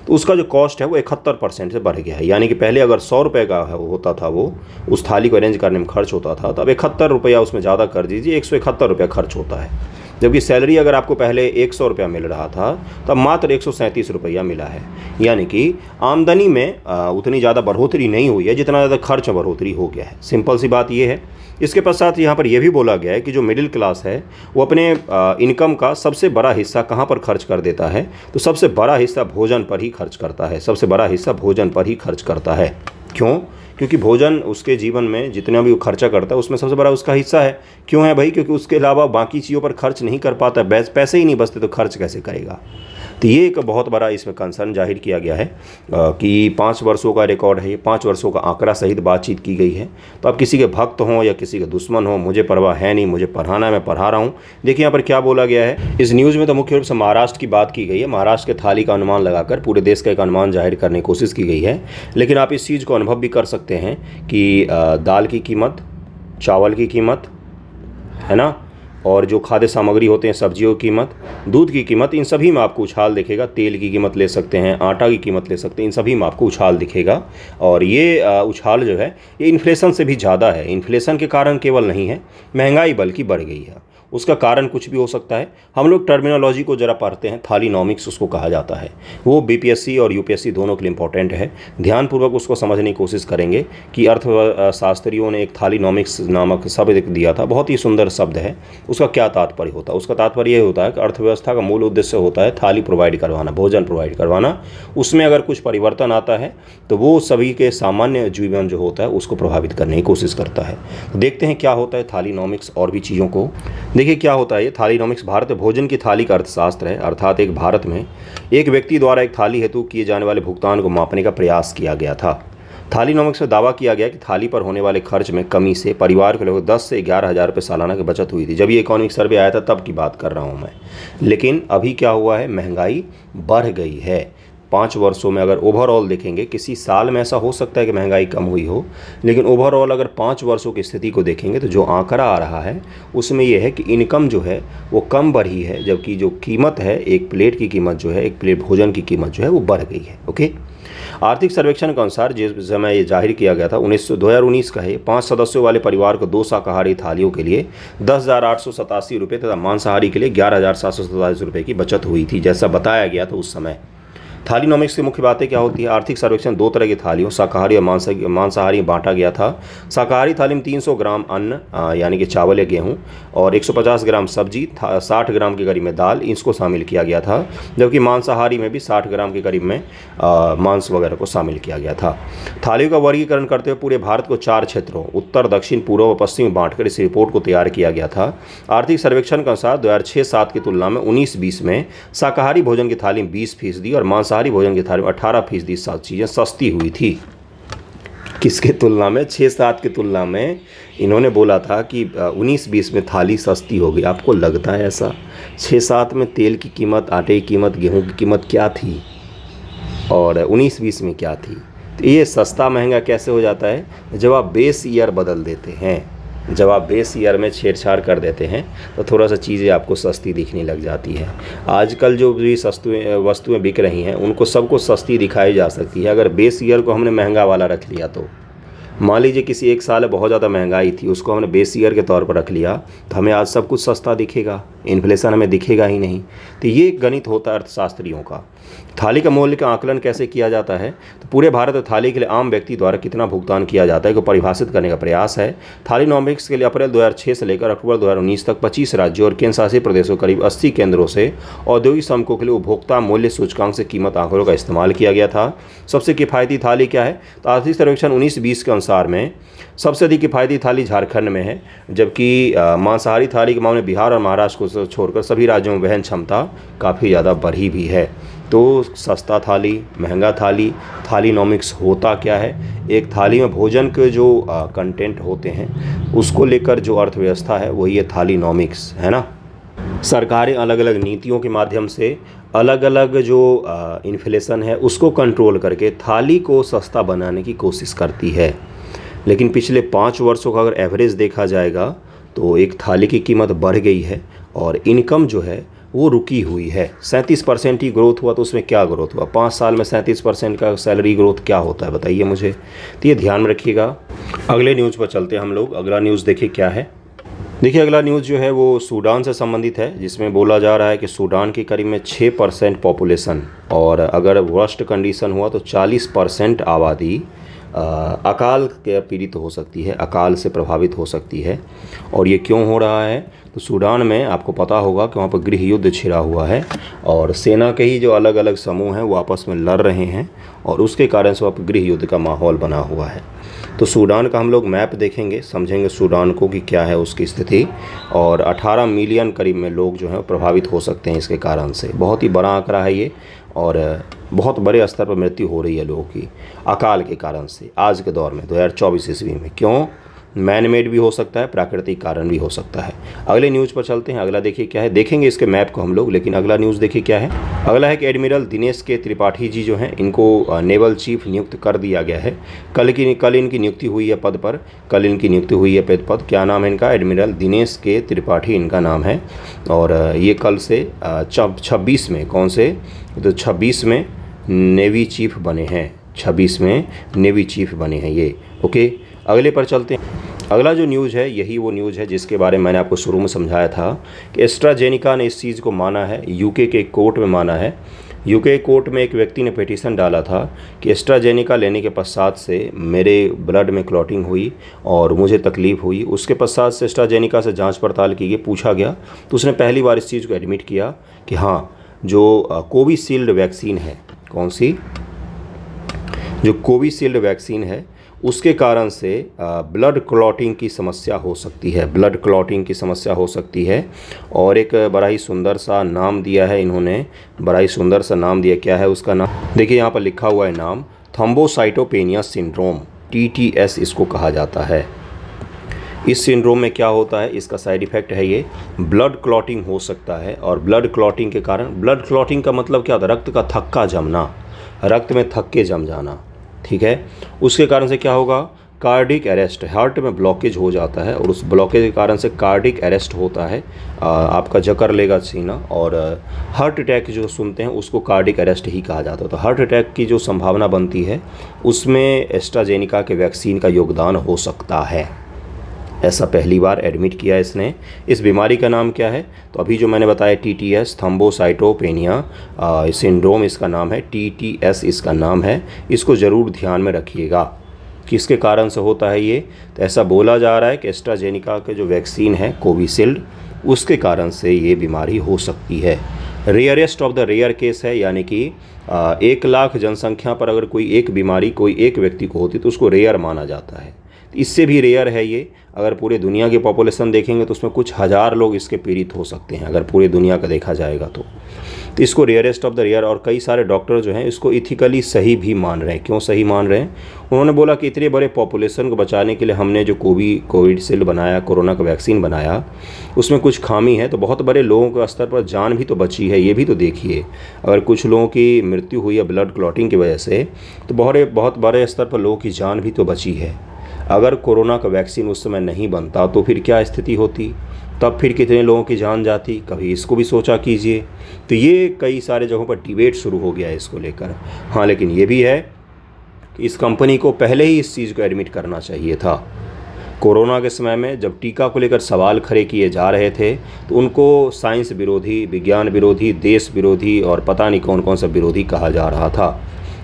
तो उसका जो कॉस्ट है वो 71% से बढ़ गया है। यानी कि पहले अगर 100 रुपये का होता था वो उस थाली को अरेंज करने में खर्च होता था, तो अब 71 रुपया उसमें ज़्यादा कर दीजिए, 171 रुपया खर्च होता है। जबकि सैलरी अगर आपको पहले 100 रुपया मिल रहा था तब मात्र 137 रुपया मिला है। यानी कि आमदनी में उतनी ज़्यादा बढ़ोतरी नहीं हुई है जितना ज़्यादा खर्च में बढ़ोतरी हो गया है। सिंपल सी बात ये है। इसके पश्चात यहाँ पर यह भी बोला गया है कि जो मिडिल क्लास है वो अपने इनकम का सबसे बड़ा हिस्सा कहाँ पर खर्च कर देता है, तो सबसे बड़ा हिस्सा भोजन पर ही खर्च करता है, सबसे बड़ा हिस्सा भोजन पर ही खर्च करता है। क्यों? क्योंकि भोजन उसके जीवन में जितना भी वो खर्चा करता है उसमें सबसे बड़ा उसका हिस्सा है। क्यों है भाई? क्योंकि उसके अलावा बाकी चीज़ों पर खर्च नहीं कर पाता, पैसे ही नहीं बचते तो खर्च कैसे करेगा। तो ये एक बहुत बड़ा इसमें कंसर्न जाहिर किया गया है कि 5 वर्षों का रिकॉर्ड है, ये 5 वर्षों का आंकड़ा सहित बातचीत की गई है। तो आप किसी के भक्त हों या किसी के दुश्मन हों, मुझे परवाह है नहीं, मुझे पढ़ाना है, मैं पढ़ा रहा हूँ। देखिए यहाँ पर क्या बोला गया है इस न्यूज़ में, तो मुख्य रूप से महाराष्ट्र की बात की गई है। महाराष्ट्र के थाली का अनुमान लगाकर पूरे देश का एक अनुमान जाहिर करने की कोशिश की गई है। लेकिन आप इस चीज़ को अनुभव भी कर सकते हैं कि दाल की कीमत, चावल की कीमत, है ना, और जो खाद्य सामग्री होते हैं, सब्जियों की कीमत, दूध की कीमत, इन सभी में आपको उछाल दिखेगा। तेल की कीमत ले सकते हैं, आटा की कीमत ले सकते हैं, इन सभी में आपको उछाल दिखेगा। और ये उछाल जो है ये इन्फ्लेशन से भी ज़्यादा है। इन्फ्लेशन के कारण केवल नहीं है महंगाई बल्कि बढ़ गई है। उसका कारण कुछ भी हो सकता है। हम लोग टर्मिनोलॉजी को ज़रा पढ़ते हैं, थालीनॉमिक्स उसको कहा जाता है। वो बीपीएससी और यूपीएससी दोनों के लिए इंपॉर्टेंट है। ध्यानपूर्वक उसको समझने की कोशिश करेंगे कि अर्थशास्त्रियों ने एक थालीनॉमिक्स नामक शब्द दिया था, बहुत ही सुंदर शब्द है। उसका क्या तात्पर्य होता है? उसका तात्पर्य ये होता है कि अर्थव्यवस्था का मूल उद्देश्य होता है थाली प्रोवाइड करवाना, भोजन प्रोवाइड करवाना। उसमें अगर कुछ परिवर्तन आता है तो वो सभी के सामान्य जीवन जो होता है उसको प्रभावित करने की कोशिश करता है। तो देखते हैं क्या होता है थालीनॉमिक्स और भी चीज़ों को। देखिए क्या होता है ये थालीनॉमिक्स। भारतीय भोजन की थाली का अर्थशास्त्र है, अर्थात एक भारत में एक व्यक्ति द्वारा एक थाली हेतु किए जाने वाले भुगतान को मापने का प्रयास किया गया था। थालीनॉमिक्स में दावा किया गया कि थाली पर होने वाले खर्च में कमी से परिवार को लगभग 10 से 11 हज़ार रुपये सालाना की बचत हुई थी। जब ये इकोनॉमिक सर्वे आया था तब की बात कर रहा हूँ मैं। लेकिन अभी क्या हुआ है, महंगाई बढ़ गई है। 5 वर्षों में अगर ओवरऑल देखेंगे, किसी साल में ऐसा हो सकता है कि महंगाई कम हुई हो, लेकिन ओवरऑल अगर 5 वर्षों की स्थिति को देखेंगे तो जो आंकड़ा आ रहा है उसमें यह है कि इनकम जो है वो कम बढ़ी है, जबकि जो कीमत है, एक प्लेट की कीमत जो है, एक प्लेट भोजन की कीमत जो है वो बढ़ गई है। ओके। आर्थिक सर्वेक्षण के अनुसार जिस समय ये जाहिर किया गया था 2019 का है, 5 सदस्यों वाले परिवार को 2 शाकाहारी थालियों के लिए 10,887 रुपये तथा मांसाहारी के लिए 11,747 रुपये की बचत हुई थी, जैसा बताया गया था उस समय। थालीनॉमिक्स की मुख्य बातें क्या होती है? आर्थिक सर्वेक्षण 2 तरह की थालियों, शाकाहारी और मांसाहारी बांटा गया था। शाकाहारी थाली में 300 ग्राम अन्न यानी कि चावल या गेहूं और 150 ग्राम सब्जी, 60 ग्राम के करीब में दाल, इसको शामिल किया गया था। जबकि मांसाहारी में भी 60 ग्राम के करीब में मांस वगैरह को शामिल किया गया था। थालियों का वर्गीकरण करते हुए पूरे भारत को 4 क्षेत्रों उत्तर, दक्षिण, पूर्व और पश्चिम में बांटकर इस रिपोर्ट को तैयार किया गया था। आर्थिक सर्वेक्षण के अनुसार 2006-07 की तुलना में 19-20 में शाकाहारी भोजन की थाली में 20% और मांसाहारी भोजन की थाली में 18% चीज़ें सस्ती हुई थी। किसके तुलना में? 6-7 की तुलना में इन्होंने बोला था कि 19-20 में थाली सस्ती हो गई। आपको लगता है ऐसा? 6-7 में तेल की कीमत, आटे की कीमत, गेहूं की कीमत क्या थी और 19-20 में क्या थी? तो ये सस्ता महंगा कैसे हो जाता है? जब आप बेस ईयर बदल देते हैं, जब आप बेस ईयर में छेड़छाड़ कर देते हैं तो थोड़ा सा चीज़ें आपको सस्ती दिखने लग जाती है। आजकल जो भी वस्तुएं बिक रही हैं उनको सबको सस्ती दिखाई जा सकती है। अगर बेस ईयर को हमने महंगा वाला रख लिया तो मान लीजिए किसी एक साल में बहुत ज़्यादा महंगाई थी, उसको हमने बेस ईयर के तौर पर रख लिया तो हमें आज सब कुछ सस्ता दिखेगा? इन्फ्लेशन हमें दिखेगा ही नहीं। तो ये गणित होता है अर्थशास्त्रियों का। थाली का मूल्य का आकलन कैसे किया जाता है, तो पूरे भारत में थाली के लिए आम व्यक्ति द्वारा कितना भुगतान किया जाता है को परिभाषित करने का प्रयास है। थालीनॉमिक्स के लिए अप्रैल 2006 से लेकर अक्टूबर 2019 तक 25 राज्यों और केंद्र शासित प्रदेशों करीब 80 केंद्रों से औद्योगिक समूहों के लिए उपभोक्ता मूल्य सूचकांक से कीमत आंकड़ों का इस्तेमाल किया गया था। सबसे किफ़ायती थाली क्या है, तो आर्थिक सर्वेक्षण 19-20 के अनुसार में सबसे अधिक किफ़ायती थाली झारखंड में है, जबकि मांसाहारी थाली के मामले में बिहार और महाराष्ट्र को छोड़कर सभी राज्यों में वहन क्षमता काफ़ी ज़्यादा बढ़ी भी है। तो सस्ता थाली, महंगा थाली, थालीनॉमिक्स होता क्या है, एक थाली में भोजन के जो कंटेंट होते हैं उसको लेकर जो अर्थव्यवस्था है वही है थालीनॉमिक्स, है ना। सरकारें अलग अलग नीतियों के माध्यम से अलग अलग जो इन्फ्लेशन है उसको कंट्रोल करके थाली को सस्ता बनाने की कोशिश करती है। लेकिन पिछले 5 वर्षों का अगर एवरेज देखा जाएगा तो एक थाली की कीमत बढ़ गई है और इनकम जो है वो रुकी हुई है। 37% ही ग्रोथ हुआ, तो उसमें क्या ग्रोथ हुआ, 5 साल में 37% का सैलरी ग्रोथ क्या होता है बताइए मुझे। तो ये ध्यान में रखिएगा। अगले न्यूज़ पर चलते हैं हम लोग। अगला न्यूज़ देखिए क्या है। देखिए अगला न्यूज़ जो है वो सूडान से संबंधित है, जिसमें बोला जा रहा है कि सूडान की करीब में 6% पॉपुलेशन और अगर वर्स्ट कंडीशन हुआ तो 40% आबादी अकाल के पीड़ित हो सकती है, अकाल से प्रभावित हो सकती है। और ये क्यों हो रहा है, तो सूडान में आपको पता होगा कि वहाँ पर गृह युद्ध छिड़ा हुआ है और सेना के ही जो अलग अलग समूह हैं वो आपस में लड़ रहे हैं और उसके कारण से वहाँ पर गृह युद्ध का माहौल बना हुआ है। तो सूडान का हम लोग मैप देखेंगे, समझेंगे सूडान को कि क्या है उसकी स्थिति। और 18 मिलियन करीब में लोग जो हैं प्रभावित हो सकते हैं इसके कारण से। बहुत ही बड़ा आंकड़ा है ये और बहुत बड़े स्तर पर मृत्यु हो रही है लोगों की अकाल के कारण से आज के दौर में 2024 ईस्वी में। क्यों, मैन मेड भी हो सकता है, प्राकृतिक कारण भी हो सकता है। अगले न्यूज़ पर चलते हैं। अगला देखिए क्या है, देखेंगे इसके मैप को हम लोग, लेकिन अगला न्यूज़ देखिए क्या है। अगला है कि एडमिरल दिनेश के त्रिपाठी जी जो हैं इनको नेवल चीफ नियुक्त कर दिया गया है। कल इनकी नियुक्ति हुई है पद पर, कल इनकी नियुक्ति हुई है पद। क्या नाम है इनका, एडमिरल दिनेश के त्रिपाठी इनका नाम है। और ये कल से 26 में, कौन से, तो 26 में नेवी चीफ बने हैं, 26 में नेवी चीफ बने हैं ये। ओके, अगले पर चलते हैं। अगला जो न्यूज़ है यही वो न्यूज़ है जिसके बारे में मैंने आपको शुरू में समझाया था कि एस्ट्राजेनिका ने इस चीज़ को माना है, यूके के कोर्ट में माना है। यूके कोर्ट में एक व्यक्ति ने पिटीशन डाला था कि एस्ट्राजेनिका लेने के पश्चात से मेरे ब्लड में क्लॉटिंग हुई और मुझे तकलीफ़ हुई। उसके पश्चात से एस्ट्राजेनिका से जांच पड़ताल की गई, पूछा गया तो उसने पहली बार इस चीज़ को एडमिट किया कि हाँ, जो कोविशील्ड वैक्सीन है, कौन सी, जो कोविशील्ड वैक्सीन है उसके कारण से ब्लड क्लॉटिंग की समस्या हो सकती है, ब्लड क्लॉटिंग की समस्या हो सकती है। और एक बड़ा ही सुंदर सा नाम दिया है इन्होंने, बड़ा ही सुंदर सा नाम दिया। क्या है उसका नाम, देखिए यहाँ पर लिखा हुआ है नाम, थ्रोम्बोसाइटोपेनिया सिंड्रोम, TTS इसको कहा जाता है। इस सिंड्रोम में क्या होता है, इसका साइड इफ़ेक्ट है ये ब्लड क्लॉटिंग हो सकता है। और ब्लड क्लॉटिंग के कारण, ब्लड क्लॉटिंग का मतलब क्या होता है, रक्त का थक्का जमना, रक्त में थक्के जम जाना, ठीक है। उसके कारण से क्या होगा, कार्डिक अरेस्ट, हार्ट में ब्लॉकेज हो जाता है और उस ब्लॉकेज के कारण से कार्डिक अरेस्ट होता है, आपका जकड़ लेगा सीना। और हार्ट अटैक जो सुनते हैं उसको कार्डिक अरेस्ट ही कहा जाता है। तो हार्ट अटैक की जो संभावना बनती है उसमें एस्ट्राजेनिका के वैक्सीन का योगदान हो सकता है, ऐसा पहली बार एडमिट किया इसने। इस बीमारी का नाम क्या है, तो अभी जो मैंने बताया TTS, थ्रोम्बोसाइटोपेनिया सिंड्रोम इसका नाम है, TTS इसका नाम है। इसको ज़रूर ध्यान में रखिएगा किसके कारण से होता है ये। तो ऐसा बोला जा रहा है कि एस्ट्राजेनिका के जो वैक्सीन है कोविशील्ड, उसके कारण से ये बीमारी हो सकती है। Rarest of the rare case है, यानी कि 1 लाख जनसंख्या पर अगर कोई एक बीमारी कोई एक व्यक्ति को होती तो उसको रेयर माना जाता है। इससे भी रेयर है ये। अगर पूरे दुनिया की पॉपुलेशन देखेंगे तो उसमें कुछ हज़ार लोग इसके पीड़ित हो सकते हैं, अगर पूरी दुनिया का देखा जाएगा तो इसको रेयरेस्ट ऑफ द रेयर। और कई सारे डॉक्टर जो हैं इसको इथिकली सही भी मान रहे हैं। क्यों सही मान रहे हैं, उन्होंने बोला कि इतने बड़े पॉपुलेशन को बचाने के लिए हमने जो कोविशील्ड बनाया, कोरोना का वैक्सीन बनाया, उसमें कुछ खामी है तो बहुत बड़े लोगों के स्तर पर जान भी तो बची है। ये भी तो देखिए, अगर कुछ लोगों की मृत्यु हुई है ब्लड क्लॉटिंग की वजह से, तो बहुत बड़े स्तर पर लोगों की जान भी तो बची है। अगर कोरोना का वैक्सीन उस समय नहीं बनता तो फिर क्या स्थिति होती, तब फिर कितने लोगों की जान जाती, कभी इसको भी सोचा कीजिए। तो ये कई सारे जगहों पर डिबेट शुरू हो गया है इसको लेकर। हाँ, लेकिन ये भी है कि इस कंपनी को पहले ही इस चीज़ को एडमिट करना चाहिए था। कोरोना के समय में जब टीका को लेकर सवाल खड़े किए जा रहे थे तो उनको साइंस विरोधी, विज्ञान विरोधी, देश विरोधी और पता नहीं कौन कौन सा विरोधी कहा जा रहा था।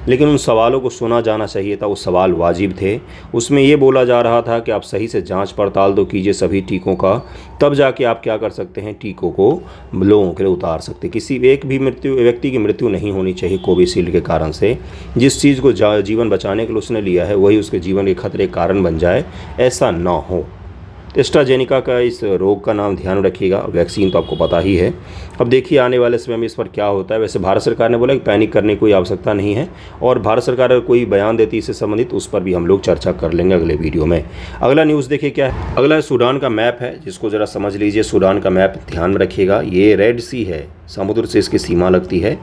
लेकिन उन सवालों को सुना जाना चाहिए था, वो सवाल वाजिब थे। उसमें ये बोला जा रहा था कि आप सही से जांच पड़ताल तो कीजिए सभी टीकों का, तब जाके आप क्या कर सकते हैं, टीकों को लोगों के लिए उतार सकते। किसी एक भी व्यक्ति की मृत्यु नहीं होनी चाहिए कोविशील्ड के कारण से। जिस चीज़ को जीवन बचाने के लिए उसने लिया है वही उसके जीवन के खतरे के कारण बन जाए, ऐसा ना हो। एस्ट्राजेनेका का इस रोग का नाम ध्यान रखिएगा। वैक्सीन तो आपको पता ही है। अब देखिए आने वाले समय में इस पर क्या होता है। वैसे भारत सरकार ने बोला कि पैनिक करने की कोई आवश्यकता नहीं है, और भारत सरकार अगर कोई बयान देती है इससे संबंधित, उस पर भी हम लोग चर्चा कर लेंगे अगले वीडियो में। अगला न्यूज़ देखिए क्या है। अगला सूडान का मैप है, जिसको ज़रा समझ लीजिए। सूडान का मैप ध्यान में रखिएगा। ये रेड सी है, समुद्र से इसकी सीमा लगती है।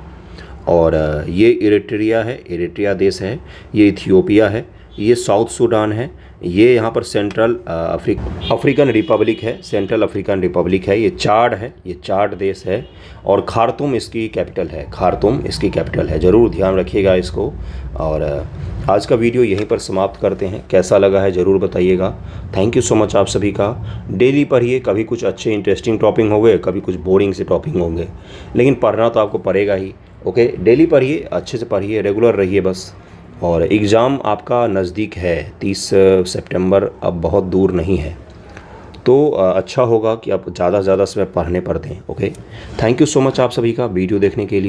और ये इरिट्रिया है, इरिट्रिया देश है। ये इथियोपिया है। ये साउथ सूडान है। ये यहाँ पर सेंट्रल अफ्रीकन रिपब्लिक है, सेंट्रल अफ्रीकन रिपब्लिक है। ये चाड है, ये चाड देश है। और खार्तूम इसकी कैपिटल है, खार्तूम इसकी कैपिटल है। ज़रूर ध्यान रखिएगा इसको। और आज का वीडियो यहीं पर समाप्त करते हैं। कैसा लगा है ज़रूर बताइएगा। थैंक यू सो मच आप सभी का। डेली पढ़िए, कभी कुछ अच्छे इंटरेस्टिंग टॉपिक होंगे, कभी कुछ बोरिंग से टॉपिक होंगे, लेकिन पढ़ना तो आपको पड़ेगा ही। ओके, डेली पढ़िए, अच्छे से पढ़िए, रेगुलर रहिए बस। और एग्ज़ाम आपका नज़दीक है, 30 सितंबर अब बहुत दूर नहीं है, तो अच्छा होगा कि आप ज़्यादा से ज़्यादा समय पढ़ने पर दें। Okay, thank you so much आप सभी का वीडियो देखने के लिए।